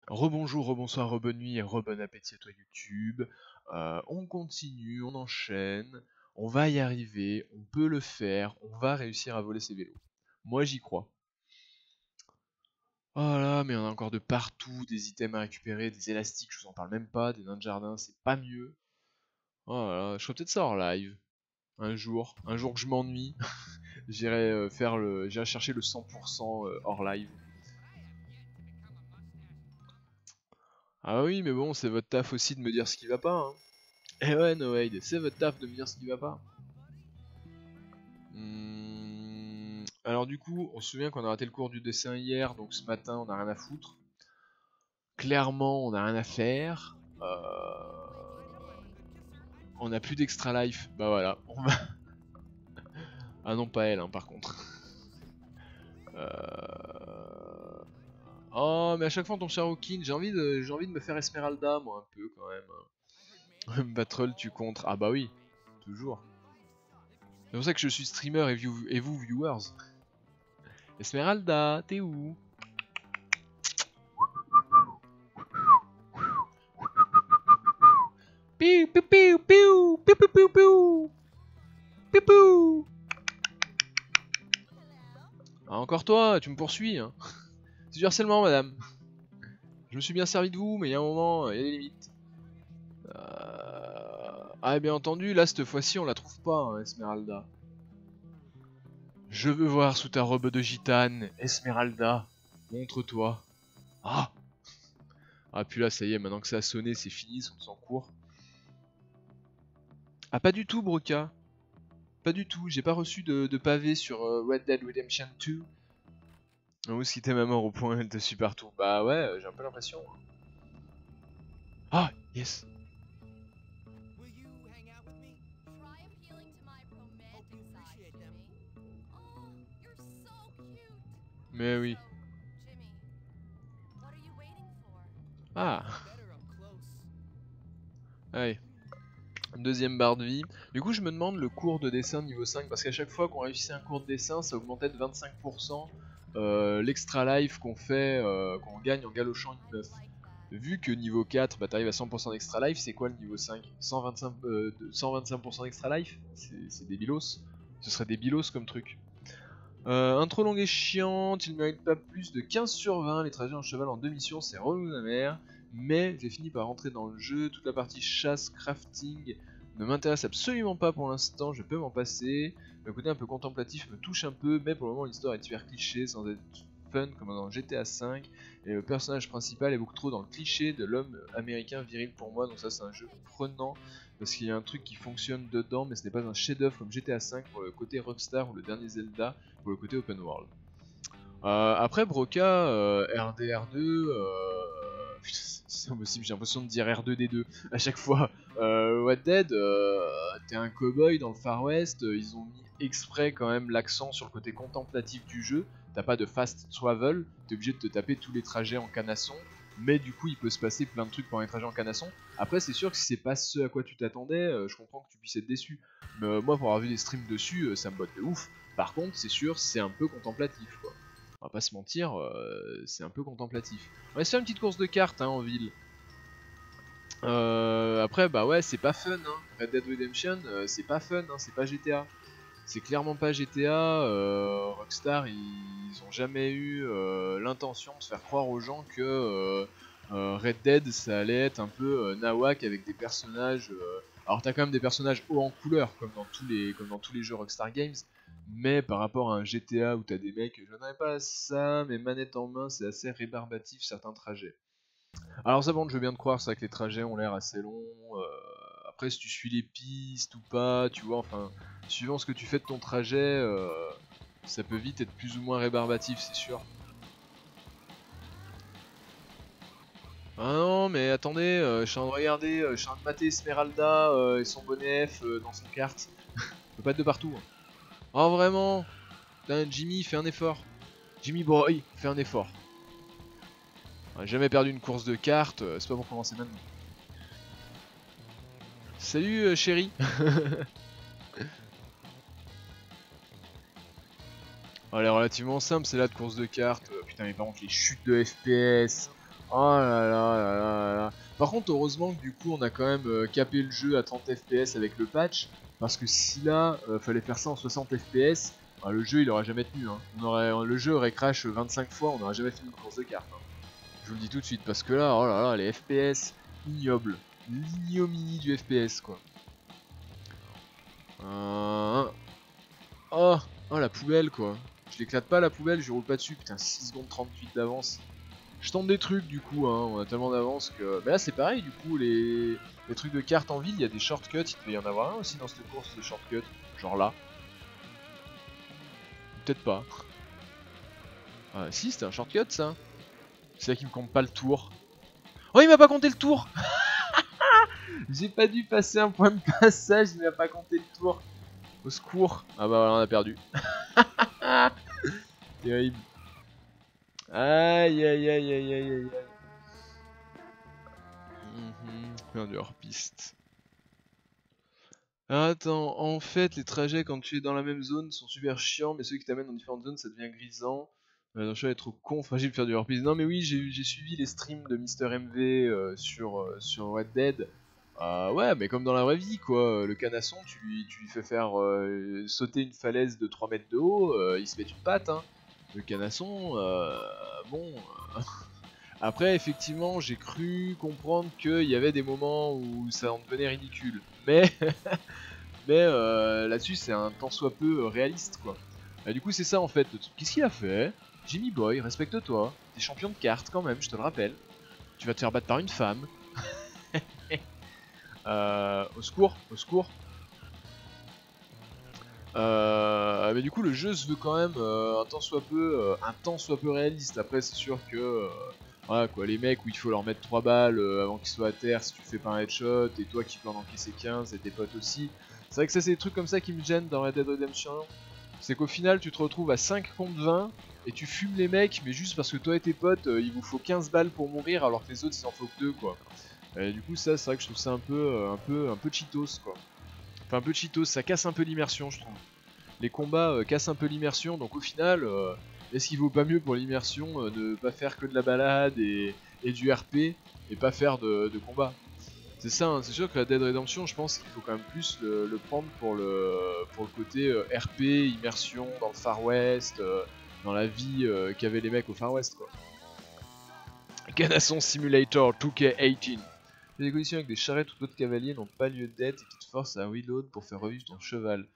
Rebonjour, rebonsoir, rebonne nuit et rebon appétit à toi YouTube. On continue, on enchaîne, on va y arriver, on peut le faire, on va réussir à voler ces vélos. Moi j'y crois. Oh là, mais on a encore de partout, des items à récupérer, des élastiques, je vous en parle même pas, des nains de jardin, c'est pas mieux. Oh là là, je ferai peut-être ça en live. Un jour que je m'ennuie, j'irai chercher le 100% hors live. Ah oui, mais bon, c'est votre taf aussi de me dire ce qui va pas, hein. Eh ouais, Noaid, c'est votre taf de me dire ce qui va pas. Alors du coup, on se souvient qu'on a raté le cours du dessin hier, donc ce matin on a rien à foutre. Clairement, on a rien à faire. On a plus d'extra life. Bah voilà. Ah non, pas elle, hein, par contre. Oh, mais à chaque fois on tombe sur Aokin. J'ai envie de me faire Esmeralda, moi, un peu quand même. Battle, tu contre. Ah bah oui, toujours. C'est pour ça que je suis streamer et vous viewers. Esmeralda, t'es où? Piou piou piou piou piou piou piou piou piou piou. Ah, encore toi, tu me poursuis, hein. C'est du harcèlement, madame. Je me suis bien servi de vous, mais il y a un moment, il y a des limites. Ah, bien entendu, là, cette fois-ci, on la trouve pas, hein, Esmeralda. Je veux voir sous ta robe de gitane, Esmeralda. Montre-toi. Ah. Ah, puis là, ça y est, maintenant que ça a sonné, c'est fini, on s'en court. Ah, pas du tout, Broca. Pas du tout, j'ai pas reçu de pavé sur Red Dead Redemption 2. Où est-ce qu'il était ma mort au point de suis partout? Bah ouais, j'ai un peu l'impression. Ah, yes. Mais oui. Ah. Allez. Deuxième barre de vie. Du coup, je me demande le cours de dessin niveau 5, parce qu'à chaque fois qu'on réussissait un cours de dessin, ça augmentait de 25% l'extra life qu'on fait, qu'on gagne en galochant une meuf. Vu que niveau 4, bah, t'arrives à 100% d'extra life, c'est quoi le niveau 5? 125% d'extra life? C'est débilos. Ce serait débilos comme truc. Intro longue et chiante, il ne mérite pas plus de 15 sur 20, les trajets en cheval en 2 missions, c'est relou la mère. Mais j'ai fini par rentrer dans le jeu, toute la partie chasse, crafting ne m'intéresse absolument pas pour l'instant, je peux m'en passer. Le côté un peu contemplatif me touche un peu, mais pour le moment l'histoire est hyper cliché sans être fun comme dans GTA V. Et le personnage principal est beaucoup trop dans le cliché de l'homme américain viril pour moi, donc ça c'est un jeu prenant parce qu'il y a un truc qui fonctionne dedans, mais ce n'est pas un chef-d'œuvre comme GTA V pour le côté Rockstar ou le dernier Zelda pour le côté open world. Après Broca, RDR2, c'est impossible, j'ai l'impression de dire R2D2 à chaque fois. What Dead, t'es un cowboy dans le Far West, ils ont mis exprès quand même l'accent sur le côté contemplatif du jeu. T'as pas de fast travel, t'es obligé de te taper tous les trajets en canasson, mais du coup il peut se passer plein de trucs pendant les trajets en canasson. Après c'est sûr que si c'est pas ce à quoi tu t'attendais, je comprends que tu puisses être déçu. Mais moi pour avoir vu des streams dessus, ça me botte de ouf. Par contre c'est sûr, c'est un peu contemplatif quoi. On va pas se mentir, c'est un peu contemplatif. On va se faire une petite course de cartes hein, en ville. Après, bah ouais, c'est pas fun. Hein. Red Dead Redemption, c'est pas fun, hein, c'est pas GTA. C'est clairement pas GTA. Rockstar, ils ont jamais eu l'intention de faire croire aux gens que Red Dead, ça allait être un peu nawak avec des personnages. Alors t'as quand même des personnages hauts en couleur, comme dans tous les jeux Rockstar Games. Mais par rapport à un GTA où t'as des mecs, je n'aurais pas ça, mais manette en main, c'est assez rébarbatif certains trajets. Alors ça bon, je veux bien te croire, c'est vrai que les trajets ont l'air assez longs. Après, si tu suis les pistes ou pas, tu vois, enfin, suivant ce que tu fais de ton trajet, ça peut vite être plus ou moins rébarbatif, c'est sûr. Ah non, mais attendez, je suis en train de regarder, je suis en train de mater Esmeralda et son bonnet F dans son kart. On peut pas être de partout. Hein. Oh vraiment? Putain, Jimmy, fais un effort. Jimmy Boy, fais un effort. On a jamais perdu une course de cartes, c'est pas pour commencer maintenant. Salut chérie. Oh, elle est relativement simple, c'est là de course de cartes. Putain, mais par contre, les chutes de FPS. Oh là là là là là. Par contre, heureusement que du coup, on a quand même capé le jeu à 30 FPS avec le patch. Parce que si là, fallait faire ça en 60 FPS, bah, le jeu il aurait jamais tenu. Hein. Le jeu aurait crash 25 fois, on n'aurait jamais fini une course de cartes. Hein. Je vous le dis tout de suite, parce que là, oh là là, les FPS ignobles. L'ignominie du FPS quoi. Euh... Oh, oh la poubelle quoi. Je l'éclate pas la poubelle, je roule pas dessus. Putain, 6 secondes 38 d'avance. Je tente des trucs du coup, hein, on a tellement d'avance que... Mais là c'est pareil du coup, les trucs de cartes en ville, il y a des shortcuts, il devait y en avoir un aussi dans cette course de shortcuts, genre là. Peut-être pas. Ah si, c'était un shortcut ça. C'est là qui me compte pas le tour. Oh il m'a pas compté le tour. J'ai pas dû passer un point de passage, il m'a pas compté le tour. Au secours. Ah bah voilà, on a perdu. Terrible. Aïe aïe aïe aïe aïe aïe. Plein de hors-piste. Attends, en fait, les trajets quand tu es dans la même zone sont super chiants, mais ceux qui t'amènent dans différentes zones, ça devient grisant. Donc je vais être con, fragile, faire du hors-piste. Non, mais oui, j'ai suivi les streams de Mister MV sur Red Dead. Ouais, mais comme dans la vraie vie, quoi. Le canasson, tu lui fais faire sauter une falaise de 3 mètres de haut, il se met une patte, hein. Le canasson, bon. Après, effectivement, j'ai cru comprendre qu'il y avait des moments où ça en devenait ridicule. Mais mais là-dessus c'est un tant soit peu réaliste quoi. Du coup c'est ça en fait le truc. Qu'est-ce qu'il a fait? Jimmy Boy, respecte-toi. T'es champion de cartes quand même, je te le rappelle. Tu vas te faire battre par une femme. Au secours, au secours. Mais du coup le jeu se veut quand même un tant soit peu réaliste. Après c'est sûr que voilà quoi, les mecs où il faut leur mettre 3 balles avant qu'ils soient à terre si tu fais pas un headshot, et toi qui peux en encaisser 15 et tes potes aussi. C'est vrai que ça c'est des trucs comme ça qui me gênent dans Red Dead Redemption. C'est qu'au final tu te retrouves à 5 contre 20 et tu fumes les mecs mais juste parce que toi et tes potes il vous faut 15 balles pour mourir alors que les autres ils en faut que 2 quoi. Et du coup ça c'est vrai que je trouve ça un peu cheatos quoi. Enfin un peu cheatos, ça casse un peu l'immersion je trouve. Les combats cassent un peu l'immersion, donc au final, est-ce qu'il vaut pas mieux pour l'immersion de pas faire que de la balade et du RP et pas faire de combat? C'est ça, hein, c'est sûr que la Dead Redemption, je pense qu'il faut quand même plus le prendre pour le côté RP, immersion dans le Far West, dans la vie qu'avaient les mecs au Far West quoi. Canasson Simulator 2K18. Les collisions avec des charrettes ou d'autres cavaliers n'ont pas lieu d'être et qui te forcent à reload pour faire revivre ton cheval.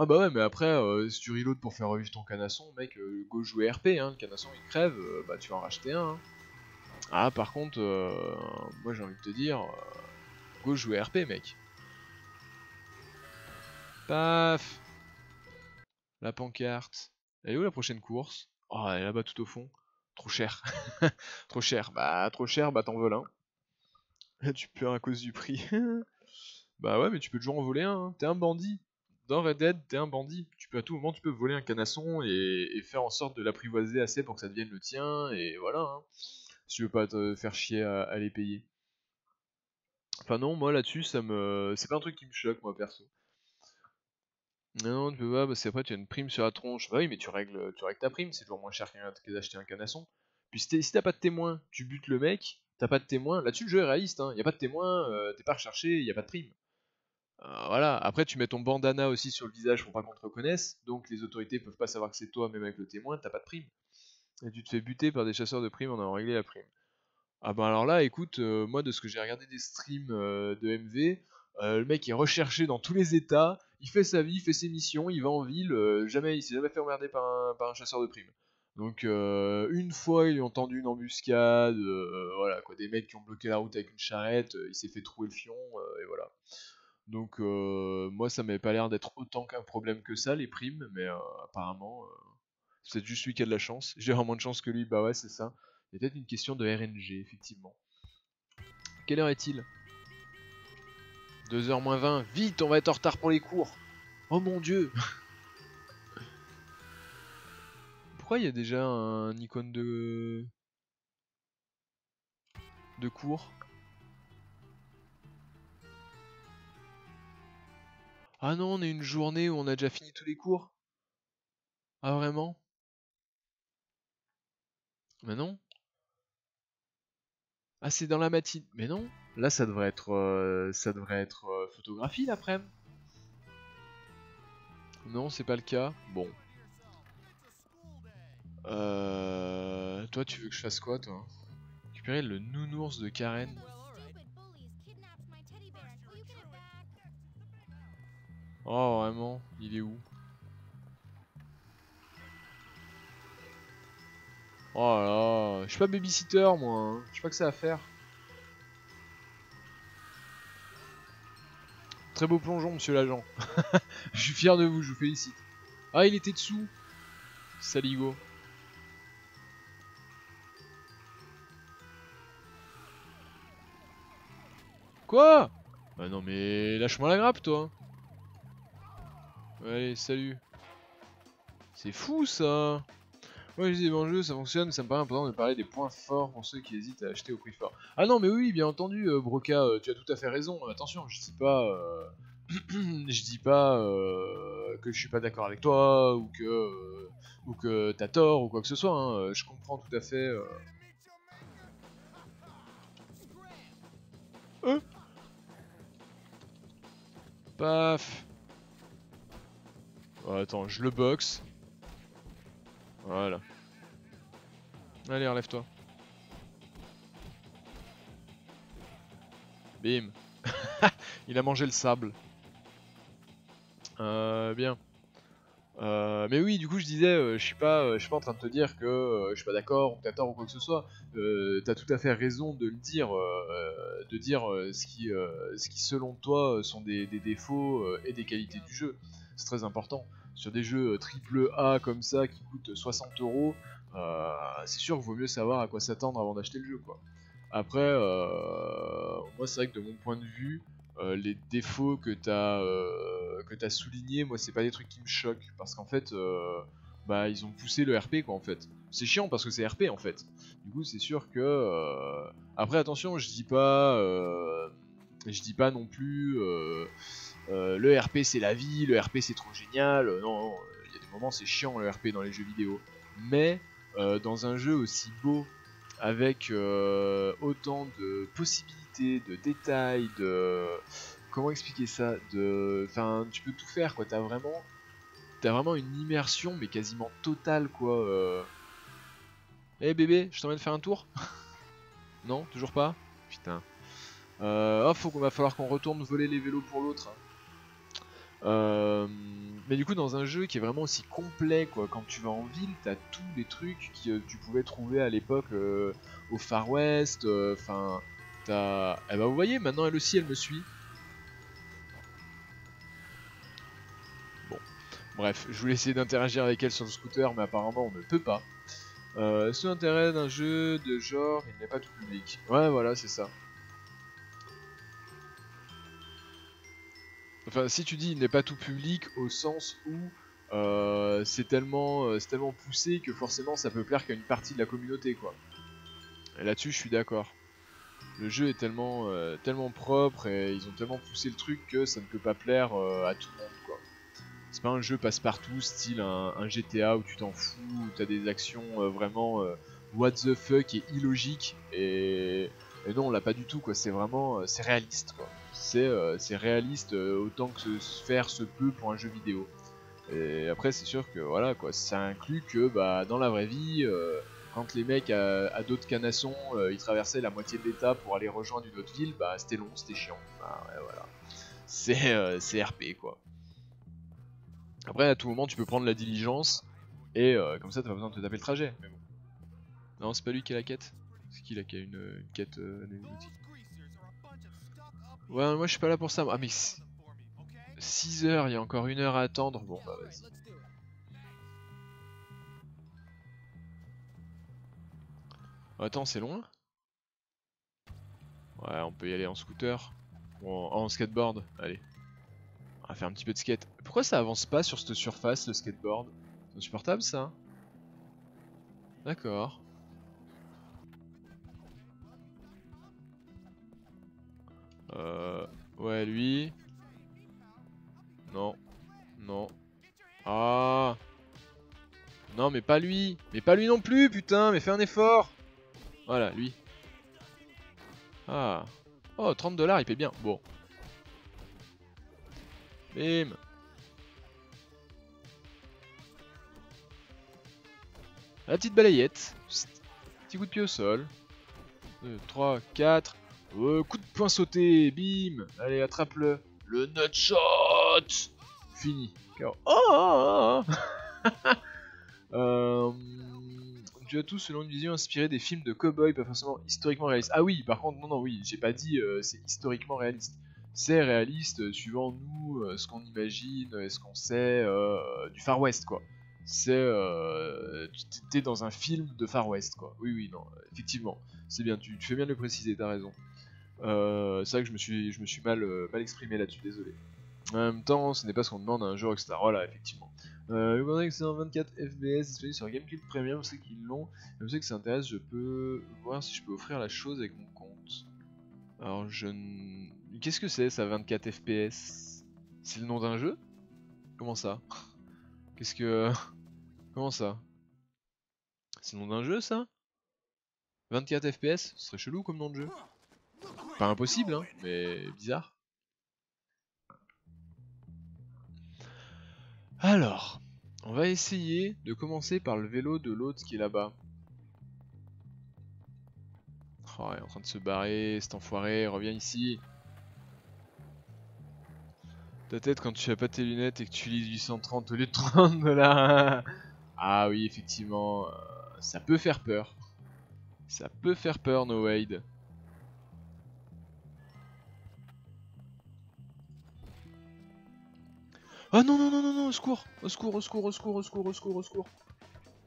Ah bah ouais, mais après, si tu reload pour faire revivre ton canasson, mec, go jouer RP, hein, le canasson il crève, bah tu vas en racheter un. Hein. Ah par contre, moi j'ai envie de te dire, go jouer RP mec. Paf. La pancarte. Elle est où la prochaine course? Oh elle est là-bas tout au fond. Trop cher. Trop cher. Trop cher, bah t'en veux un. Là tu pleures à cause du prix. Bah ouais, mais tu peux toujours en voler un, hein. T'es un bandit. Dans Red Dead, t'es un bandit. Tu peux à tout moment, tu peux voler un canasson et faire en sorte de l'apprivoiser assez pour que ça devienne le tien, et voilà. Hein. Si tu veux pas te faire chier à les payer. Enfin non, moi là-dessus, c'est pas un truc qui me choque, moi perso. Non, tu peux pas, parce qu'après tu as une prime sur la tronche. Bah oui, mais tu règles ta prime, c'est toujours moins cher que d'acheter un canasson. Puis si t'as pas de témoin, tu butes le mec, t'as pas de témoin. Là-dessus, le jeu est réaliste, hein. Y a pas de témoin, t'es pas recherché, y a pas de prime. Voilà, après tu mets ton bandana aussi sur le visage pour pas qu'on te reconnaisse, donc les autorités peuvent pas savoir que c'est toi, même avec le témoin, t'as pas de prime. Et tu te fais buter par des chasseurs de primes en ayant réglé la prime. Ah bah alors là, écoute, moi de ce que j'ai regardé des streams de MV, le mec est recherché dans tous les états, il fait sa vie, il fait ses missions, il va en ville, il s'est jamais fait emmerder par un chasseur de primes. Donc une fois ils lui ont tendu une embuscade, voilà quoi, des mecs qui ont bloqué la route avec une charrette, il s'est fait trouer le fion, et voilà. Donc moi ça m'avait pas l'air d'être autant qu'un problème que ça les primes, mais apparemment c'est juste lui qui a de la chance. J'ai vraiment moins de chance que lui, bah ouais c'est ça. Il y a peut-être une question de RNG effectivement. Quelle heure est-il? 2h moins 20, vite on va être en retard pour les cours. Oh mon dieu. Pourquoi il y a déjà un icône de cours? Ah non on est une journée où on a déjà fini tous les cours? Ah vraiment? Mais non. Ah, c'est dans la matinée. Mais non, là ça devrait être, photographie l'après-midi. Non, c'est pas le cas. Bon. Toi, tu veux que je fasse quoi, toi? Récupérer le nounours de Karen. Oh, vraiment? Il est où? Oh là là, je suis pas babysitter, moi. Hein. Je sais pas que ça à faire. Très beau plongeon, monsieur l'agent. Je suis fier de vous, je vous félicite. Ah, il était dessous. Saligo. Quoi? Bah non mais lâche-moi la grappe toi. Allez, salut. C'est fou ça. Ouais, je dis bon jeu, ça fonctionne, ça me paraît important de parler des points forts pour ceux qui hésitent à acheter au prix fort. Ah non mais oui, bien entendu, Broca, tu as tout à fait raison. Attention, je dis pas, je dis pas que je suis pas d'accord avec toi ou que t'as tort ou quoi que ce soit. Hein. Je comprends tout à fait. Euh, Paf. Oh, attends, je le boxe. Voilà. Allez, relève-toi. Bim. Il a mangé le sable. Bien. Mais oui, du coup, je disais, je suis pas en train de te dire que je suis pas d'accord ou que t'as tort ou quoi que ce soit. T'as tout à fait raison de le dire, ce qui selon toi sont des défauts et des qualités du jeu. C'est très important. Sur des jeux triple A comme ça qui coûtent 60 euros, c'est sûr qu'il vaut mieux savoir à quoi s'attendre avant d'acheter le jeu, quoi. Après, moi, c'est vrai que de mon point de vue, les défauts que t'as soulignés, moi c'est pas des trucs qui me choquent parce qu'en fait bah ils ont poussé le RP quoi en fait. C'est chiant parce que c'est RP en fait. Du coup c'est sûr que après attention, je dis pas non plus le RP c'est la vie, le RP c'est trop génial. Non, il y a des moments c'est chiant le RP dans les jeux vidéo. Mais dans un jeu aussi beau avec autant de possibilités, de détails, de... Comment expliquer ça? Enfin, tu peux tout faire, quoi. T'as vraiment une immersion, mais quasiment totale, quoi. Eh bébé, je t'emmène faire un tour? Non, toujours pas? Putain. Oh, va falloir qu'on retourne voler les vélos pour l'autre. Mais du coup, dans un jeu qui est vraiment aussi complet, quoi, quand tu vas en ville, t'as tous les trucs que tu pouvais trouver à l'époque au Far West. Enfin, t'as. Eh ben, vous voyez, maintenant elle aussi, elle me suit. Bon, bref, je voulais essayer d'interagir avec elle sur le scooter, mais apparemment on ne peut pas. Sous l'intérêt d'un jeu de genre, il n'est pas tout public. Ouais, voilà, c'est ça. Enfin, si tu dis il n'est pas tout public au sens où c'est tellement poussé que forcément ça peut plaire qu'à une partie de la communauté, quoi. Et là-dessus, je suis d'accord. Le jeu est tellement propre et ils ont tellement poussé le truc que ça ne peut pas plaire à tout le monde, quoi. C'est pas un jeu passe-partout, style un GTA où tu t'en fous, où t'as des actions vraiment what the fuck et illogiques. Et non, on l'a pas du tout, quoi. C'est vraiment, c'est réaliste, quoi. C'est réaliste autant que faire se peut pour un jeu vidéo. Et après, c'est sûr que voilà, quoi. Ça inclut que bah, dans la vraie vie, quand les mecs à d'autres canassons, ils traversaient la moitié de l'état pour aller rejoindre une autre ville, bah c'était long, c'était chiant. Bah, ouais, voilà. C'est RP, quoi. Après, à tout moment, tu peux prendre la diligence et comme ça, t'as pas besoin de te taper le trajet. Mais bon. Non, c'est pas lui qui a la quête. C'est qui là qui a une quête anecdotique? Ouais, moi je suis pas là pour ça. Ah, mais 6 heures, il y a encore 1 heure à attendre. Bon, bah vas-y. Attends, c'est loin? Ouais, on peut y aller en scooter. Ou en skateboard. Allez, on va faire un petit peu de skate. Pourquoi ça avance pas sur cette surface, le skateboard? C'est insupportable ça? D'accord. Euh... Ouais, lui. Non. Non. Ah. Non, mais pas lui. Mais pas lui non plus, putain. Mais fais un effort. Voilà, lui. Ah. Oh, 30 $, il paye bien. Bon. Bim. La petite balayette. Petit coup de pied au sol. 2, 3, 4. Coup de poing sauté. Bim. Allez, attrape-le. Le nutshot. Fini. KO. Oh, dû à tout selon une vision inspirée des films de cow-boy, pas forcément historiquement réaliste. Ah oui, par contre, non, oui, j'ai pas dit c'est historiquement réaliste. C'est réaliste suivant nous, ce qu'on imagine, ce qu'on sait du Far West, quoi. C'est. T'es dans un film de Far West, quoi. Oui, oui, non, effectivement. C'est bien, tu fais bien de le préciser, t'as raison. C'est vrai que je me suis mal exprimé là-dessus, désolé. En même temps, ce n'est pas ce qu'on demande à un jeu Rockstar. Voilà, effectivement. Le contexte c'est en 24 FPS disponible sur GameCube Premium, je sais qu'ils l'ont. Je sais que ça intéresse, je peux voir si je peux offrir la chose avec mon compte. Alors je ne... Qu'est-ce que c'est ça 24 FPS? C'est le nom d'un jeu? Comment ça? Qu'est-ce que... Comment ça? C'est le nom d'un jeu ça? 24 FPS? Ce serait chelou comme nom de jeu. Pas impossible hein, mais bizarre. Alors, on va essayer de commencer par le vélo de l'autre qui est là-bas. Oh, il est en train de se barrer, cet enfoiré, reviens ici. Ta tête quand tu as pas tes lunettes et que tu lis 830 au lieu de 30 $. Ah oui, effectivement, ça peut faire peur. Ça peut faire peur, No Wade. Oh non, non, non, non, non, au secours. Au secours, au secours, au secours, au secours, au secours, au secours.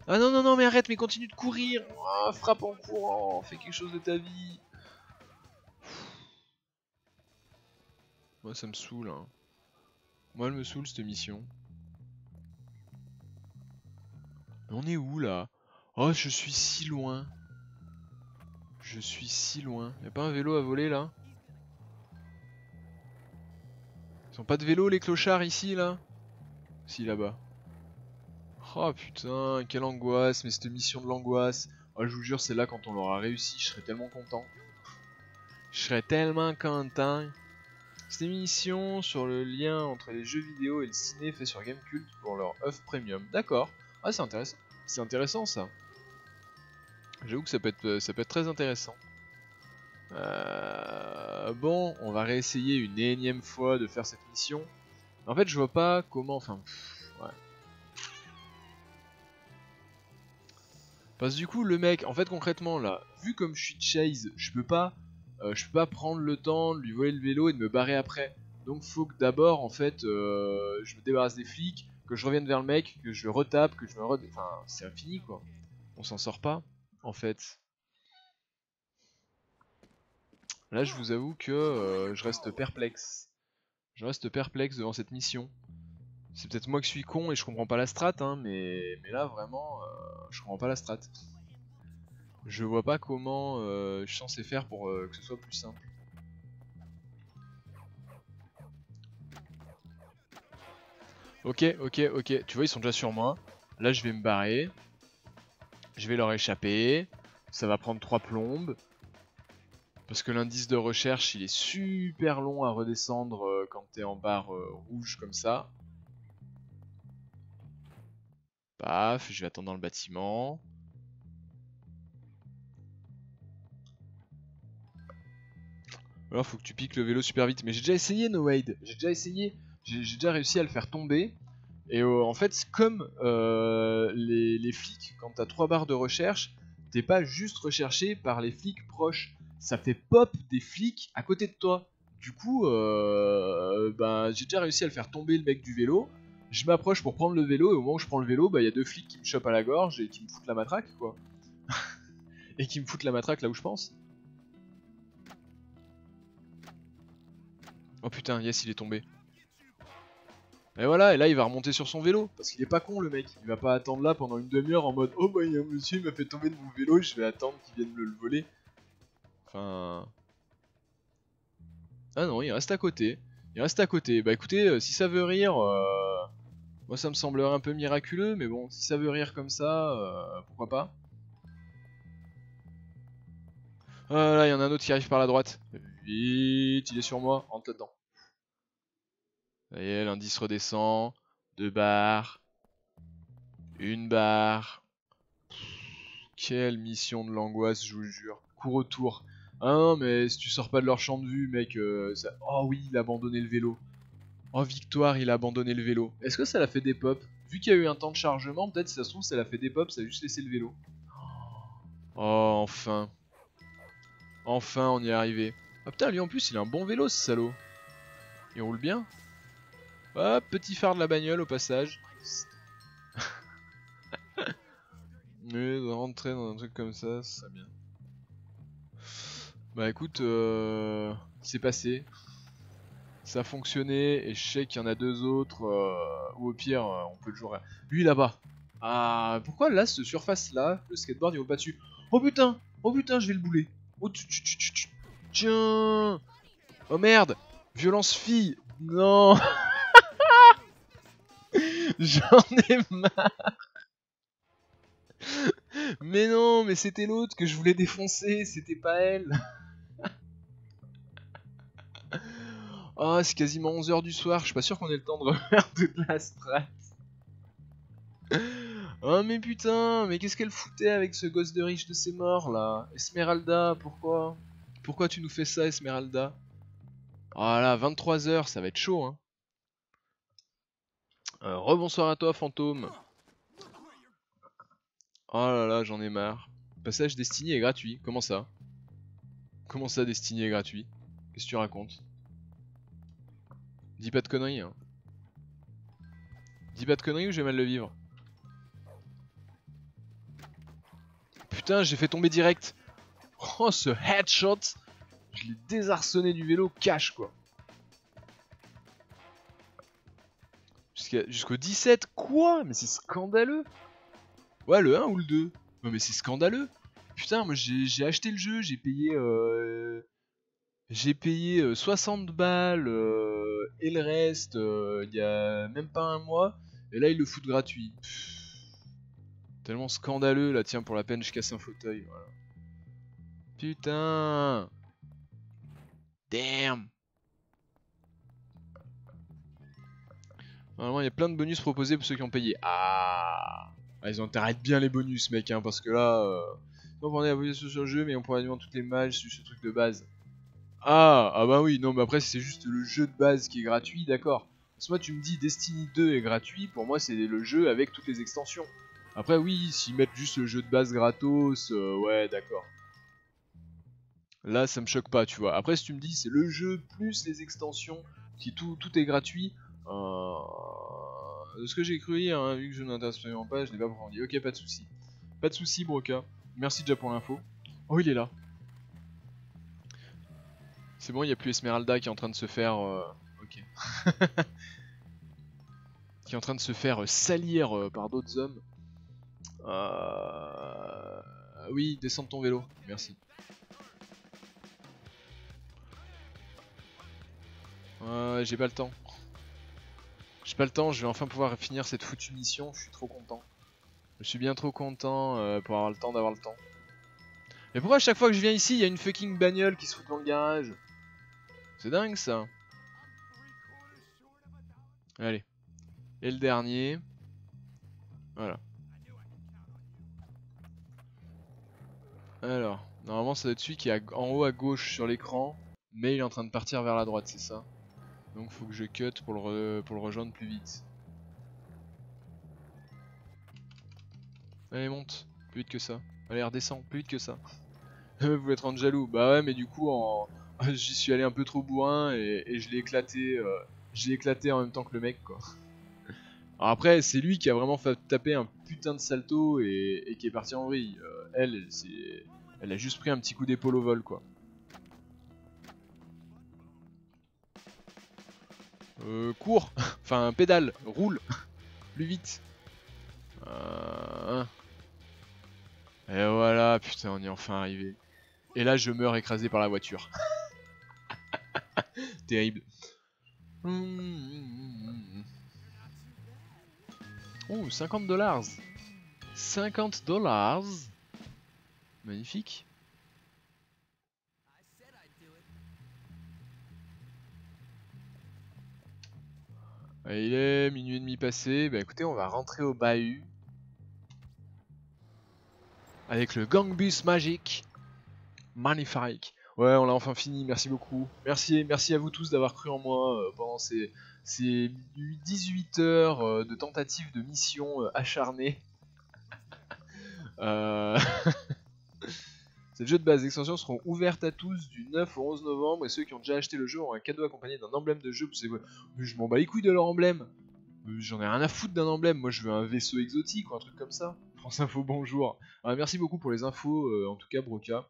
Ah non, non, non, mais arrête, mais continue de courir. Oh, frappe en courant, fais quelque chose de ta vie. Moi, ça me saoule, hein. Moi, elle me saoule, cette mission. On est où, là? Oh, je suis si loin. Je suis si loin. Y'a pas un vélo à voler, là? Ils ont pas de vélo, les clochards, ici, là? Si, là-bas. Oh, putain, quelle angoisse, mais cette mission de l'angoisse. Oh, je vous jure, c'est là quand on l'aura réussi, je serai tellement content. Je serais tellement content. Cette émission sur le lien entre les jeux vidéo et le ciné fait sur Gamecult pour leur offre premium. D'accord. Ah, c'est intéressant. C'est intéressant ça. J'avoue que ça peut être très intéressant. Bon, on va réessayer une énième fois de faire cette mission. En fait, je vois pas comment. Enfin, ouais. Parce que du coup, le mec, en fait, concrètement là, vu comme je suis chase, je peux pas prendre le temps de lui voler le vélo et de me barrer après. Donc faut que d'abord en fait je me débarrasse des flics, que je revienne vers le mec, que je le retape, que je me enfin c'est infini quoi. On s'en sort pas en fait. Là je vous avoue que je reste perplexe. Je reste perplexe devant cette mission. C'est peut-être moi qui suis con et je comprends pas la strat hein, mais là vraiment je comprends pas la strat. Je vois pas comment je suis censé faire pour que ce soit plus simple. Ok, ok, ok. Tu vois, ils sont déjà sur moi. Là, je vais me barrer. Je vais leur échapper. Ça va prendre 3 plombes. Parce que l'indice de recherche, il est super long à redescendre quand t'es en barre rouge comme ça. Paf, je vais attendre dans le bâtiment. Alors, faut que tu piques le vélo super vite. Mais j'ai déjà essayé, No Wade. J'ai déjà essayé. J'ai déjà réussi à le faire tomber. Et en fait, comme les flics, quand t'as 3 barres de recherche, t'es pas juste recherché par les flics proches. Ça fait pop des flics à côté de toi. Du coup, ben, j'ai déjà réussi à le faire tomber le mec du vélo. Je m'approche pour prendre le vélo, et au moment où je prends le vélo, il y a 2 flics qui me chopent à la gorge et qui me foutent la matraque, quoi. Et qui me foutent la matraque là où je pense. Oh putain, yes, il est tombé. Et voilà, et là il va remonter sur son vélo, parce qu'il est pas con le mec, il va pas attendre là pendant une demi-heure en mode oh bah il y a un monsieur il m'a fait tomber de mon vélo, je vais attendre qu'il vienne me le voler. Enfin... Ah non, il reste à côté. Il reste à côté. Bah écoutez, si ça veut rire, moi ça me semblerait un peu miraculeux, mais bon, si ça veut rire comme ça, pourquoi pas. Oh là, il y en a un autre qui arrive par la droite. Vite, il est sur moi, rentre là-dedans. Ça y est, l'indice redescend. 2 barres. 1 barre. Quelle mission de l'angoisse, je vous le jure. Cours autour. Ah non, mais si tu sors pas de leur champ de vue, mec, ça... Oh oui, il a abandonné le vélo. Oh, victoire, il a abandonné le vélo. Est-ce que ça l'a fait des pops? Vu qu'il y a eu un temps de chargement, peut-être si ça se trouve, ça l'a fait des pops, ça a juste laissé le vélo. Oh, enfin. Enfin, on y est arrivé. Ah putain, lui en plus, il a un bon vélo, ce salaud. Il roule bien. Hop, petit phare de la bagnole au passage. Mais rentrer dans un truc comme ça, c'est bien. Bah écoute, c'est passé. Ça a fonctionné et je sais qu'il y en a 2 autres. Ou au pire, on peut le jouer. Lui là-bas. Ah, pourquoi là, cette surface-là, le skateboard il vaut pas dessus? Oh putain, je vais le bouler. Oh, tiens. Oh merde, violence fille. Non, j'en ai marre. Mais non, mais c'était l'autre que je voulais défoncer, c'était pas elle. Oh, c'est quasiment 11 h du soir, je suis pas sûr qu'on ait le temps de refaire toute la strat. Oh mais putain, mais qu'est-ce qu'elle foutait avec ce gosse de riche de ses morts là? Esmeralda, pourquoi? Pourquoi tu nous fais ça, Esmeralda? Oh là, 23 h, ça va être chaud hein. Rebonsoir à toi, fantôme. Oh là là, j'en ai marre. Passage Destiny est gratuit, comment ça? Comment ça, Destiny est gratuit? Qu'est-ce que tu racontes? Dis pas de conneries hein. Dis pas de conneries ou j'ai mal le vivre. Putain, j'ai fait tomber direct. Oh, ce headshot. Je l'ai désarçonné du vélo cash quoi. Jusqu'au 17, quoi? Mais c'est scandaleux. Ouais, le 1 ou le 2? Non mais c'est scandaleux. Putain, moi j'ai acheté le jeu, j'ai payé 60 balles et le reste il y a même pas un mois. Et là ils le foutent gratuit. Tellement scandaleux là, tiens, pour la peine je casse un fauteuil. Voilà. Putain. Damn. Normalement il y a plein de bonus proposés pour ceux qui ont payé. Ah, ils ont intérêt bien les bonus mec hein, parce que là... Donc on est à sur le jeu mais on pourrait demander toutes les mages sur ce truc de base. Ah bah oui, non mais après c'est juste le jeu de base qui est gratuit, d'accord. Parce que moi tu me dis Destiny 2 est gratuit, pour moi c'est le jeu avec toutes les extensions. Après oui, s'ils mettent juste le jeu de base gratos, ouais d'accord. Là ça me choque pas, tu vois. Après si tu me dis c'est le jeu plus les extensions, qui tout est gratuit, de ce que j'ai cru hier, hein, vu que je n'intéresse absolument pas, je n'ai pas approfondi. Ok, pas de soucis. Pas de soucis Broca. Merci déjà pour l'info. Oh il est là. C'est bon, il n'y a plus Esmeralda qui est en train de se faire... Ok. Qui est en train de se faire salir par d'autres hommes. Oui, descends de ton vélo. Merci. J'ai pas le temps. J'ai pas le temps, je vais enfin pouvoir finir cette foutue mission, je suis trop content. Je suis bien trop content pour avoir le temps d'avoir le temps. Mais pourquoi à chaque fois que je viens ici, il y a une fucking bagnole qui se fout dans le garage? C'est dingue ça. Allez. Et le dernier. Voilà. Alors, normalement ça doit être celui qui est en haut à gauche sur l'écran, mais il est en train de partir vers la droite, c'est ça? Donc faut que je cut pour le rejoindre plus vite. Allez monte, plus vite que ça. Allez redescends, plus vite que ça. Vous voulez être rendre jaloux? Bah ouais mais du coup j'y suis allé un peu trop bourrin et je l'ai éclaté. J'ai éclaté en même temps que le mec quoi. Alors après c'est lui qui a vraiment fait taper un putain de salto et qui est parti en vrille. Elle a juste pris un petit coup d'épaule au vol quoi. Cours, enfin pédale, roule, plus vite. Et voilà, putain, on y est enfin arrivé. Et là, je meurs écrasé par la voiture. Terrible. Oh, 50 dollars. 50 dollars. Magnifique. Allez, il est minuit et demi passé. Bah écoutez, on va rentrer au bahut. Avec le gangbus magique. Magnifique. Ouais, on l'a enfin fini, merci beaucoup. Merci à vous tous d'avoir cru en moi pendant ces 18 heures de tentatives de mission acharnées. Euh... Ces jeux de base d'extension seront ouvertes à tous du 9 au 11 novembre et ceux qui ont déjà acheté le jeu auront un cadeau accompagné d'un emblème de jeu. Je m'en bats les couilles de leur emblème. J'en ai rien à foutre d'un emblème. Moi je veux un vaisseau exotique ou un truc comme ça. France Info, bonjour. Merci beaucoup pour les infos, en tout cas Broca.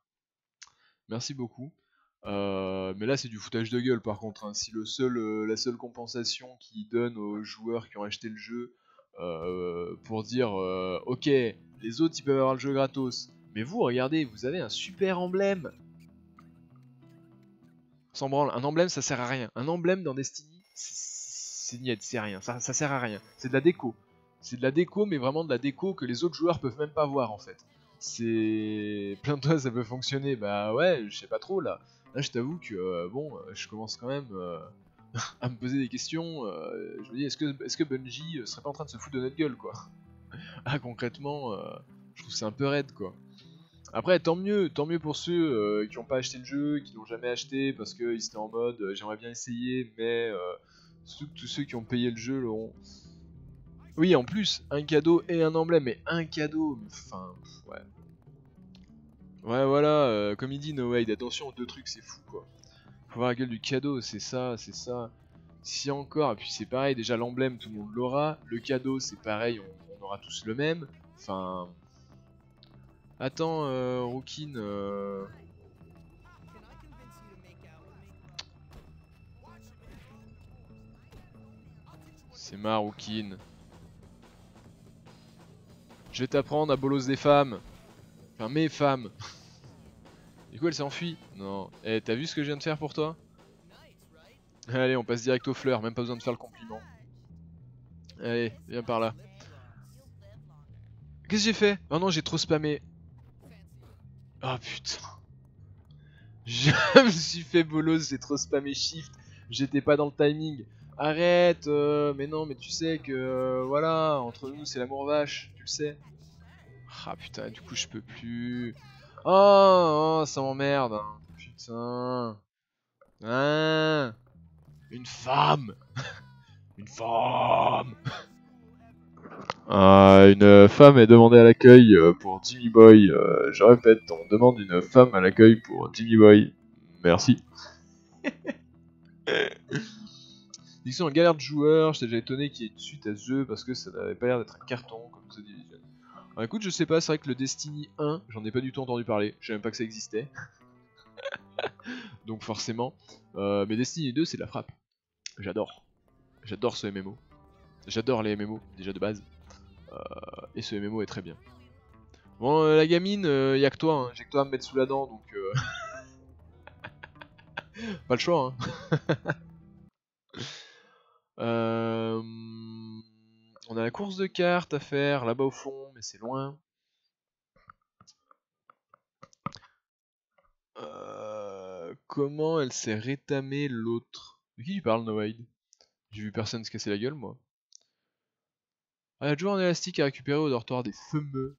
Merci beaucoup. Mais là c'est du foutage de gueule par contre. Hein. Si la seule compensation qu'ils donnent aux joueurs qui ont acheté le jeu pour dire ok, les autres ils peuvent avoir le jeu gratos. Mais vous, regardez, vous avez un super emblème. Sans branle, un emblème ça sert à rien. Un emblème dans Destiny, c'est niet, c'est rien. Ça sert à rien. C'est de la déco. C'est de la déco, mais vraiment de la déco que les autres joueurs peuvent même pas voir en fait. C'est. Plein de toi ça peut fonctionner. Bah ouais, je sais pas trop là. Là je t'avoue que bon, je commence quand même à me poser des questions. Je me dis, est-ce que Bungie serait pas en train de se foutre de notre gueule quoi? Ah concrètement, je trouve que c'est un peu raide quoi. Après, tant mieux pour ceux qui n'ont pas acheté le jeu, qui l'ont jamais acheté parce qu'ils étaient en mode j'aimerais bien essayer, mais tous ceux qui ont payé le jeu l'auront. Oui, en plus, un cadeau et un emblème, mais un cadeau, enfin, ouais. Ouais, voilà, comme il dit No Wade, attention aux deux trucs, c'est fou quoi. Faut voir la gueule du cadeau, c'est ça, c'est ça. Si encore, et puis c'est pareil, déjà l'emblème, tout le monde l'aura. Le cadeau, c'est pareil, on aura tous le même. Enfin. Attends, Rookin. C'est ma Rookin. Je vais t'apprendre à bolos des femmes. Enfin, mes femmes. Du coup, elle s'est enfuie. Non. Eh, t'as vu ce que je viens de faire pour toi? Allez, on passe direct aux fleurs, même pas besoin de faire le compliment. Allez, viens par là. Qu'est-ce que j'ai fait? Oh non, j'ai trop spammé. Oh putain. Je me suis fait bolos, j'ai trop spammé shift. J'étais pas dans le timing. Arrête, mais non, mais tu sais que, voilà, entre nous, c'est l'amour vache, tu le sais. Ah putain, du coup, je peux plus. Oh, ça m'emmerde. Hein. Putain. Hein. Une femme. Une femme. Une femme est demandée à l'accueil pour Jimmy Boy. Je répète, on demande une femme à l'accueil pour Jimmy Boy. Merci. Ils sont en galère de joueurs, j'étais déjà étonné qu'il y ait une suite à ce jeu parce que ça n'avait pas l'air d'être un carton comme The Division. Alors écoute, je sais pas, c'est vrai que le Destiny 1, j'en ai pas du tout entendu parler, je savais même pas que ça existait. Donc forcément. Mais Destiny 2, c'est de la frappe. J'adore. J'adore ce MMO. J'adore les MMO, déjà de base. Et ce MMO est très bien. Bon, la gamine, y'a que toi, hein. J'ai que toi à me mettre sous la dent, donc pas le choix. Hein. On a la course de cartes à faire là-bas au fond, mais c'est loin. Comment elle s'est rétamée l'autre? De qui tu parles, Noaid? J'ai vu personne se casser la gueule, moi. Ah, y'a toujours un élastique à récupérer au dortoir des fameux.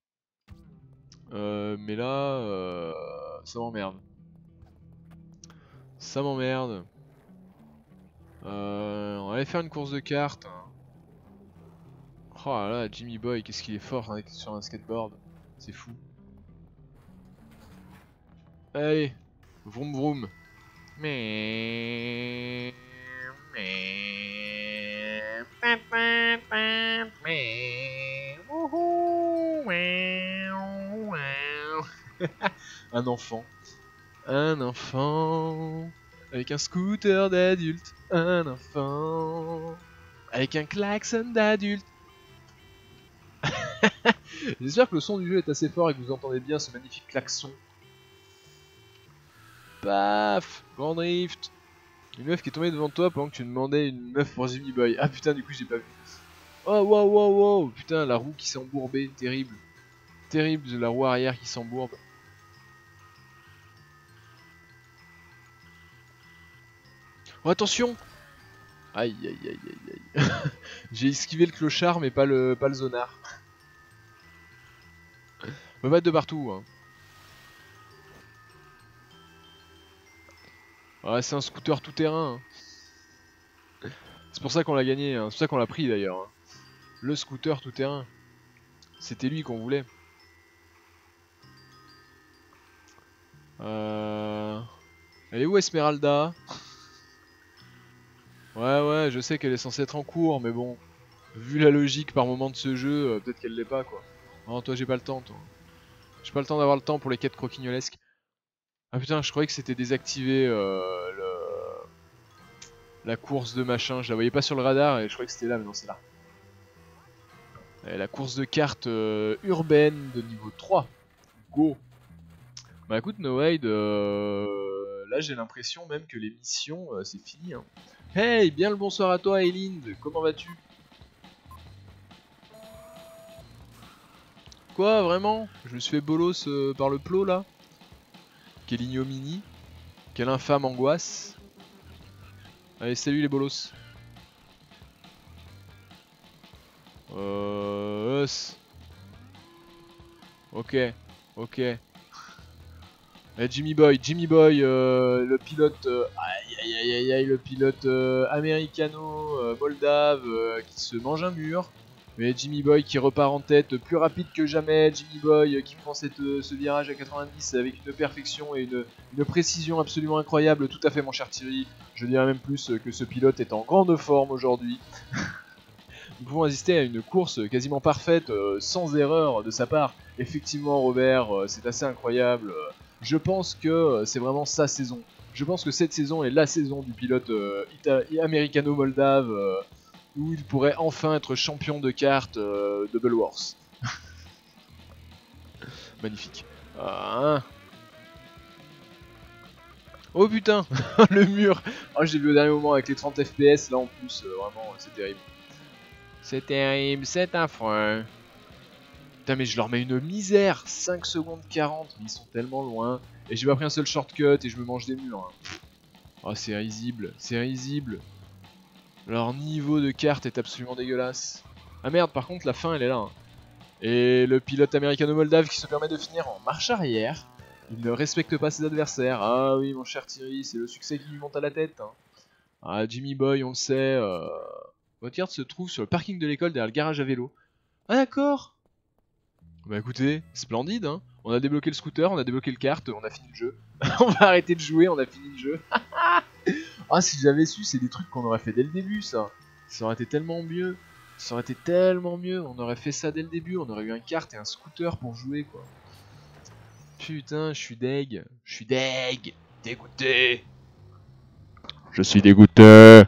Mais là, ça m'emmerde. Ça m'emmerde. On va aller faire une course de cartes. Hein. Oh là là, Jimmy Boy, qu'est-ce qu'il est fort hein, sur un skateboard. C'est fou. Allez, vroom vroom. Un enfant. Un enfant. Avec un scooter d'adulte. Un enfant. Avec un klaxon d'adulte. J'espère que le son du jeu est assez fort et que vous entendez bien ce magnifique klaxon. Paf, grand drift. Une meuf qui est tombée devant toi pendant que tu demandais une meuf pour Jimmy Boy. Ah putain, du coup j'ai pas vu. Oh wow wow wow. Putain, la roue qui s'est embourbée, terrible. Terrible, la roue arrière qui s'embourbe. Oh attention. Aïe aïe aïe aïe aïe. J'ai esquivé le clochard mais pas le zonard. On peut battre de partout hein. Ouais, c'est un scooter tout terrain. Hein. C'est pour ça qu'on l'a gagné, hein. C'est pour ça qu'on l'a pris d'ailleurs. Hein. Le scooter tout terrain. C'était lui qu'on voulait. Elle est où Esmeralda? Ouais, je sais qu'elle est censée être en cours, mais bon, vu la logique par moment de ce jeu, peut-être qu'elle l'est pas quoi. Non, toi j'ai pas le temps, toi. J'ai pas le temps d'avoir le temps pour les quêtes croquignolesques. Ah putain, je croyais que c'était désactivé la course de machin. Je la voyais pas sur le radar et je croyais que c'était là, mais non, c'est là. Et la course de cartes urbaine de niveau 3. Go. Bah écoute, Noaid, là j'ai l'impression même que les missions, c'est fini. Hein. Hey, bien le bonsoir à toi, Elind. Comment vas-tu? Quoi, vraiment? Je me suis fait bolos par le plot là? Quelle ignominie. Quelle infâme angoisse. Allez, salut les bolos. Ok, ok. Jimmy Boy, le pilote, aïe aïe aïe aïe, le pilote américano-moldave qui se mange un mur. Mais Jimmy Boy qui repart en tête plus rapide que jamais. Jimmy Boy qui prend ce virage à 90 avec une perfection et une précision absolument incroyable. Tout à fait, mon cher Thierry. Je dirais même plus que ce pilote est en grande forme aujourd'hui. Nous pouvons assister à une course quasiment parfaite, sans erreur de sa part. Effectivement, Robert, c'est assez incroyable. Je pense que c'est vraiment sa saison. Je pense que cette saison est la saison du pilote américano-moldave, où il pourrait enfin être champion de cartes Double Wars. Magnifique. Hein. Oh putain, le mur. Oh, j'ai vu au dernier moment avec les 30 FPS, là en plus, vraiment, c'est terrible. C'est terrible, c'est affreux. Putain, mais je leur mets une misère. 5 secondes 40, mais ils sont tellement loin. Et j'ai pas pris un seul shortcut et je me mange des murs. Hein. Oh, c'est risible, c'est risible. Leur niveau de carte est absolument dégueulasse. Ah merde, par contre, la fin elle est là. Hein. Et le pilote américano-moldave qui se permet de finir en marche arrière. Il ne respecte pas ses adversaires. Ah oui, mon cher Thierry, c'est le succès qui lui monte à la tête. Hein. Ah, Jimmy Boy, on le sait. Votre carte se trouve sur le parking de l'école derrière le garage à vélo. Ah d'accord. Bah écoutez, splendide hein. On a débloqué le scooter, on a débloqué le kart, on a fini le jeu. On va arrêter de jouer, on a fini le jeu. Ah si j'avais su, c'est des trucs qu'on aurait fait dès le début ça. Ça aurait été tellement mieux. Ça aurait été tellement mieux, on aurait fait ça dès le début, on aurait eu un kart et un scooter pour jouer quoi. Putain, je suis deg. Je suis deg. Dégoûté. Je suis dégoûté.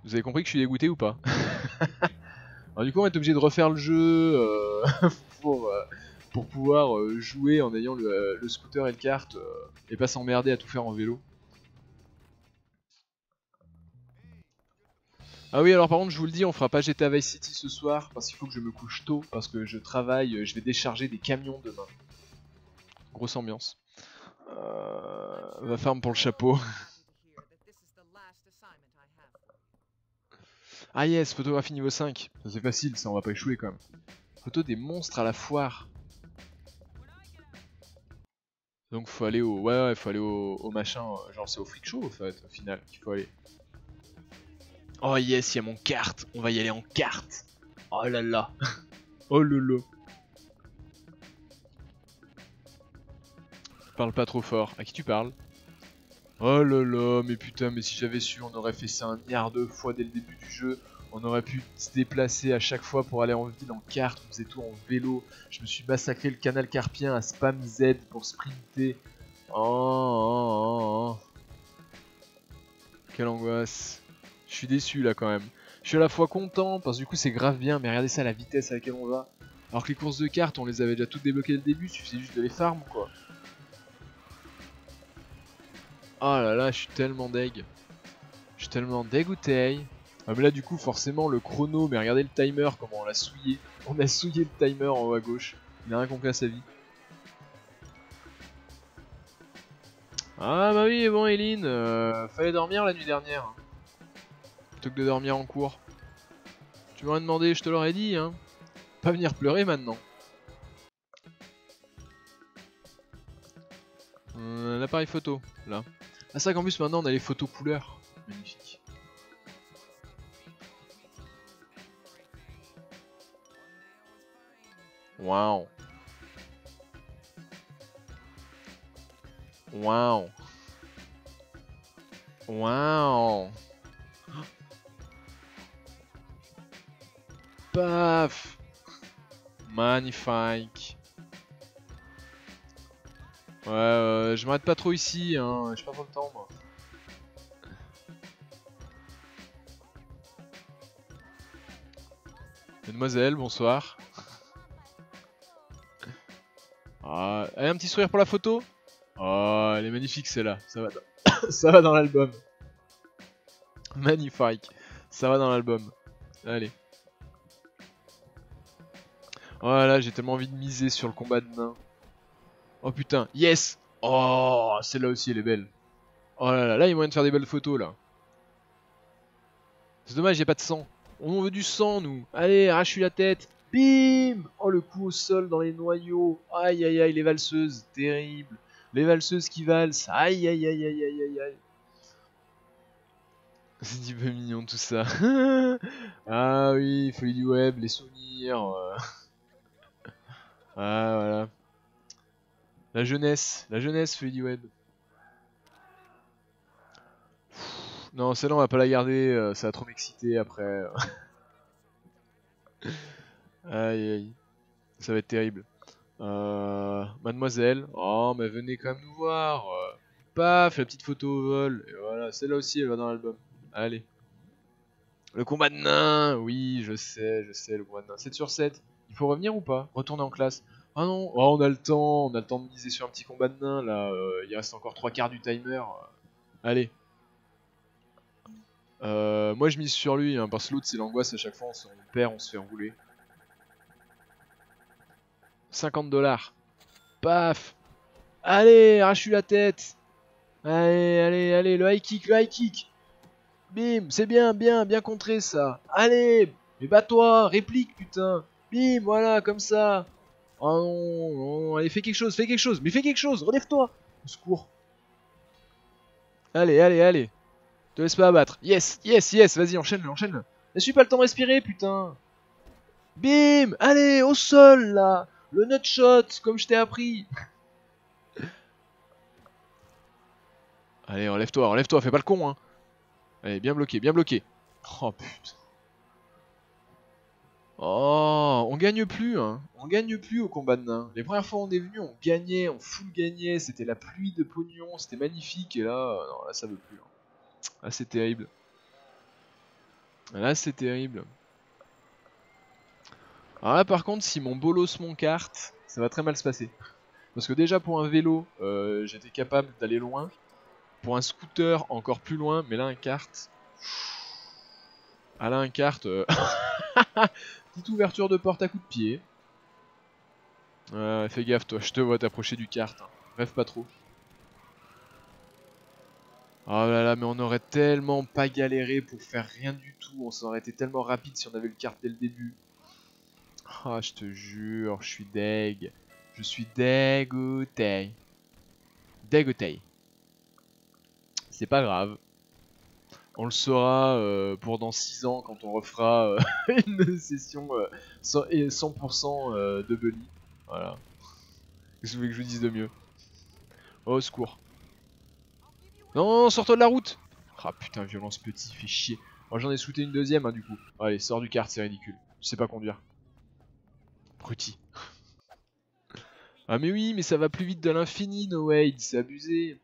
Vous avez compris que je suis dégoûté ou pas? Alors du coup on va être obligé de refaire le jeu pour pouvoir jouer en ayant le scooter et le kart et pas s'emmerder à tout faire en vélo. Ah oui alors par contre je vous le dis on fera pas GTA Vice City ce soir parce qu'il faut que je me couche tôt parce que je travaille, je vais décharger des camions demain. Grosse ambiance. Va farm pour le chapeau. Ah yes, photographie niveau 5. Ça c'est facile, ça on va pas échouer quand même. Photo des monstres à la foire. Donc faut aller au... Ouais, faut aller au machin, genre c'est au freak show en fait, au final, qu'il faut aller. Oh yes, il y a mon kart, on va y aller en kart. Oh là là. Oh lolo. Parle pas trop fort, à qui tu parles? Oh là là, mais putain, mais si j'avais su, on aurait fait ça un milliard de fois dès le début du jeu. On aurait pu se déplacer à chaque fois pour aller en ville en kart, on faisait tout en vélo. Je me suis massacré le canal carpien à spam Z pour sprinter. Oh. Quelle angoisse. Je suis déçu là quand même. Je suis à la fois content parce que du coup c'est grave bien, mais regardez ça la vitesse à laquelle on va. Alors que les courses de cartes on les avait déjà toutes débloquées dès le début, il suffisait juste de les farm quoi. Oh là là, je suis tellement deg. Je suis tellement dégoûté. Ah mais là du coup forcément le chrono, mais regardez le timer comment on l'a souillé. On a souillé le timer en haut à gauche. Il a rien compris à sa vie. Ah bah oui, bon Eileen, fallait dormir la nuit dernière. Hein, plutôt que de dormir en cours. Tu m'aurais demandé, je te l'aurais dit, hein. Pas venir pleurer maintenant. L'appareil photo, là. Ah c'est vrai qu'en plus maintenant on a les photos couleurs. Magnifique. Waouh. Waouh. Waouh. Paf. Magnifique. Ouais, je m'arrête pas trop ici, hein. J'ai pas trop le temps, moi. Mademoiselle, bonsoir. Ah, allez, un petit sourire pour la photo. Oh, elle est magnifique celle-là. Ça va dans, ça va dans l'album. Magnifique. Ça va dans l'album. Allez. Oh là, j'ai tellement envie de miser sur le combat de nains. Oh putain, yes. Oh, celle-là aussi elle est belle. Oh là là, là il y a moyen de faire des belles photos là. C'est dommage, j'ai pas de sang. On veut du sang nous. Allez, arrache-lui la tête. Bim. Oh le coup au sol dans les noyaux. Aïe aïe aïe, les valseuses, terrible. Les valseuses qui valsent. Aïe aïe aïe aïe aïe aïe aïe. C'est un peu mignon tout ça. Ah oui, folie du web, les souvenirs. Ah voilà. La jeunesse folie du web. Non, celle-là on va pas la garder, ça va trop m'exciter après. Aïe aïe, ça va être terrible. Mademoiselle, oh mais venez quand même nous voir. Paf, la petite photo au vol. Et voilà, celle-là aussi elle va dans l'album. Allez. Le combat de nains, oui, je sais, le combat de nains. 7 sur 7. Il faut revenir ou pas? Retourner en classe. Ah non, oh, on a le temps de miser sur un petit combat de nains là. Il reste encore 3 quarts du timer. Allez. Moi je mise sur lui, hein, parce que l'autre c'est l'angoisse à chaque fois, on perd, on se fait rouler. 50 $. Paf. Allez, arrache-lui la tête. Allez, allez, allez, le high kick, le high kick. Bim, c'est bien, bien, bien contré ça. Allez, mais bats-toi, réplique putain. Bim, voilà, comme ça. Oh non, non, allez, fais quelque chose, mais fais quelque chose, relève-toi. Au secours. Allez, allez, allez. Te laisse pas abattre. Yes, yes, yes, vas-y, enchaîne-le, enchaîne-le. Laisse-lui pas le temps de respirer, putain. Bim, allez, au sol, là. Le nutshot, comme je t'ai appris. Allez, enlève-toi, fais pas le con, hein. Allez, bien bloqué, bien bloqué. Oh putain. Oh, on gagne plus, hein. On gagne plus au combat de nains. Les premières fois où on est venu, on gagnait, on full gagnait. C'était la pluie de pognon, c'était magnifique. Et là, non, là ça veut plus. Hein. Là c'est terrible. Là c'est terrible. Alors là par contre, si mon bolos mon carte, ça va très mal se passer. Parce que déjà pour un vélo, j'étais capable d'aller loin. Pour un scooter, encore plus loin. Mais là un kart... Ah là un kart... Petite ouverture de porte à coup de pied. Fais gaffe toi, je te vois t'approcher du kart. Hein. Rêve pas trop. Oh là là, mais on aurait tellement pas galéré pour faire rien du tout. On s'aurait été tellement rapide si on avait le kart dès le début. Ah, je te jure, je suis deg. Je suis dégoûté. Dégoûté. C'est pas grave. On le saura pour dans 6 ans quand on refera une session 100% de Bunny. Voilà. Qu'est-ce que vous voulez que je vous dise de mieux? Oh, au secours. Non, sors-toi de la route. Ah putain, violence petit, fait chier. Moi j'en ai shooté une deuxième du coup. Allez, sors du kart, c'est ridicule. Je sais pas conduire. Bruti. Ah mais oui, mais ça va plus vite de l'infini, No Wade, c'est abusé.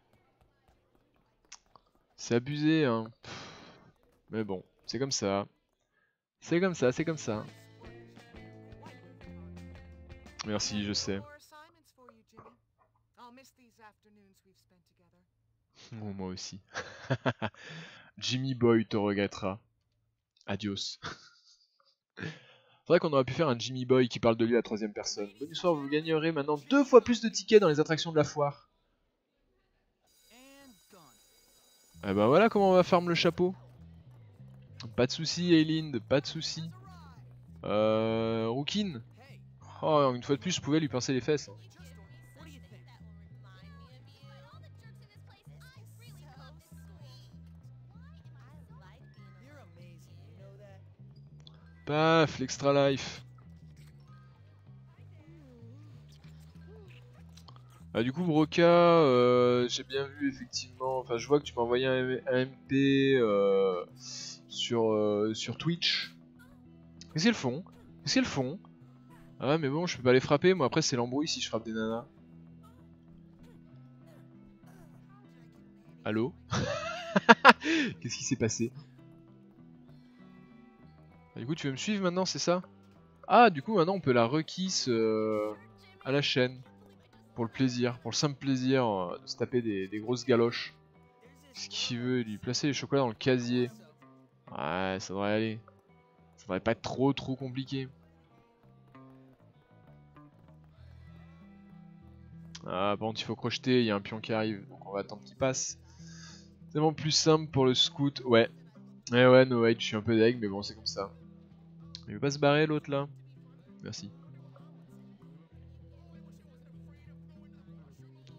C'est abusé, hein. Mais bon, c'est comme ça. C'est comme ça, c'est comme ça. Merci, je sais. Oh, moi aussi. Jimmy Boy te regrettera. Adios. C'est vrai qu'on aurait pu faire un Jimmy Boy qui parle de lui à la troisième personne. Bonne soir, vous gagnerez maintenant 2 fois plus de tickets dans les attractions de la foire. Eh ben voilà comment on va farm le chapeau. Pas de soucis, Eileen, pas de soucis. Rookin. Oh, une fois de plus, je pouvais lui pincer les fesses. Hein. Paf, l'extra life. Ah, du coup, Broca, j'ai bien vu effectivement. Enfin, je vois que tu m'as envoyé un MP sur Twitch. Qu'est-ce qu'elles font? Qu'est-ce qu'elles font? Ah, mais bon, je peux pas les frapper. Moi, après, c'est l'embrouille si je frappe des nanas. Allô? Qu'est-ce qui s'est passé? Ah, du coup, tu veux me suivre maintenant, c'est ça? Ah, du coup, maintenant, on peut la rekiss à la chaîne. Pour le plaisir, pour le simple plaisir de se taper des grosses galoches. Qu'est-ce qu'il veut? Lui placer les chocolats dans le casier. Ouais, ça devrait aller. Ça devrait pas être trop compliqué. Ah, par contre, il faut crocheter, il y a un pion qui arrive, donc on va attendre qu'il passe. C'est tellement plus simple pour le scout. Ouais. Ouais, no wait, je suis un peu deg, mais bon, c'est comme ça. Il veut pas se barrer, l'autre, là? Merci.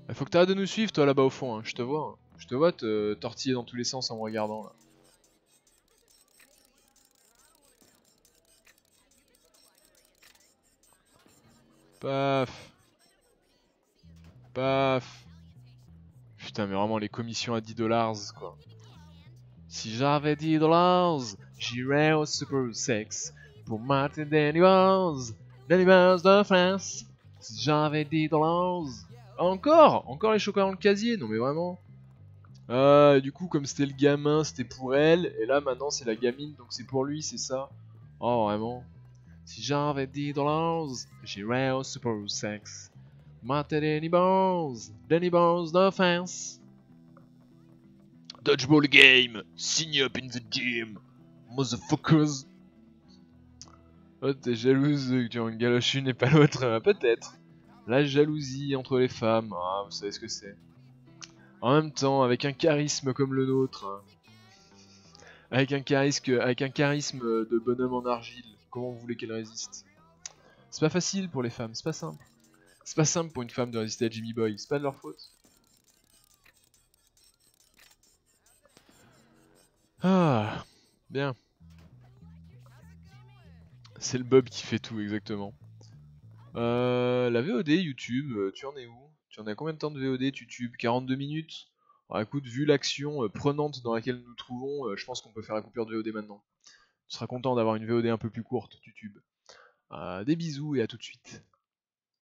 Il faut que t'arrêtes de nous suivre, toi, là-bas au fond, hein. Je te vois. Hein. Je te vois te tortiller dans tous les sens en me regardant, là. Paf. Paf. Putain, mais vraiment, les commissions à 10$, quoi. Si j'avais 10$, j'irais au Super Sex pour mater Danny Bars de France. Si j'avais 10$. Encore les chocolats dans le casier, non mais vraiment. Ah, du coup, comme c'était le gamin, c'était pour elle, et là maintenant c'est la gamine, donc c'est pour lui, c'est ça. Oh, vraiment. Si j'avais 10$, j'irais au Super Sex. Mater Danny Bars de France. Dodgeball game, sign up in the gym, motherfuckers. Oh, t'es jalouse que tu en galoches une et pas l'autre, peut-être. La jalousie entre les femmes, ah, vous savez ce que c'est. En même temps, avec un charisme comme le nôtre, hein. Avec un charisme de bonhomme en argile, comment vous voulez qu'elle résiste? C'est pas facile pour les femmes, c'est pas simple. C'est pas simple pour une femme de résister à Jimmy Boy, c'est pas de leur faute. Ah, bien. C'est le Bob qui fait tout, exactement. La VOD YouTube, tu en es où? Tu en as combien de temps de VOD YouTube? 42 minutes? Bah écoute, vu l'action prenante dans laquelle nous nous trouvons, je pense qu'on peut faire la coupure de VOD maintenant. Tu seras content d'avoir une VOD un peu plus courte, YouTube. Des bisous et à tout de suite.